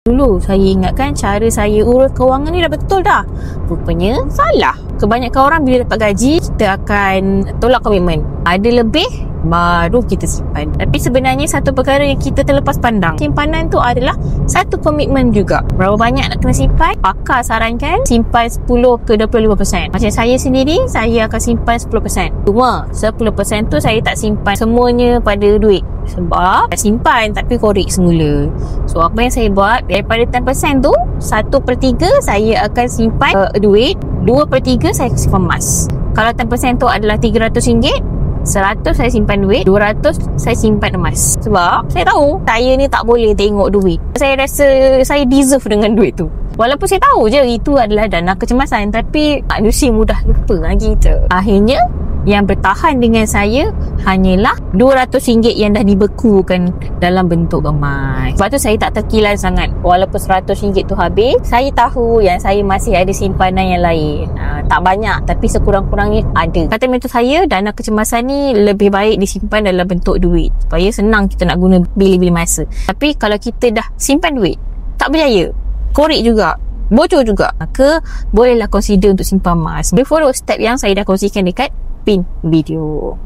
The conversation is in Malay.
Dulu saya ingatkan cara saya urus kewangan ni dah betul dah. Rupanya salah. Kebanyakan orang bila dapat gaji, kita akan tolak komitmen. Ada lebih, baru kita simpan. Tapi sebenarnya satu perkara yang kita terlepas pandang, simpanan tu adalah satu komitmen juga. Berapa banyak nak kena simpan? Pakar sarankan simpan 10 ke 25%. Macam saya sendiri, saya akan simpan 10%. Cuma 10% tu saya tak simpan semuanya pada duit. Sebab saya simpan tapi korek semula. So apa yang saya buat, daripada 10% tu 1/3 saya akan simpan duit, 2/3 saya simpan emas. Kalau 10% tu adalah RM300, 100 saya simpan duit, 200 saya simpan emas. Sebab saya tahu saya ni tak boleh tengok duit. Saya rasa saya deserve dengan duit tu. Walaupun saya tahu je itu adalah dana kecemasan, tapi manusia mudah lupa lagi kita. Akhirnya yang bertahan dengan saya hanyalah RM200 yang dah dibekukan dalam bentuk emas. Sebab tu saya tak terkilan sangat. Walaupun RM100 tu habis, saya tahu yang saya masih ada simpanan yang lain. Tak banyak, tapi sekurang-kurangnya ada. Kata mentor saya, dana kecemasan ni lebih baik disimpan dalam bentuk duit, supaya senang kita nak guna bila-bila masa. Tapi kalau kita dah simpan duit, tak berjaya, korek juga, bocor juga, maka bolehlah consider untuk simpan emas. Boleh follow step yang saya dah kongsikan dekat pin video.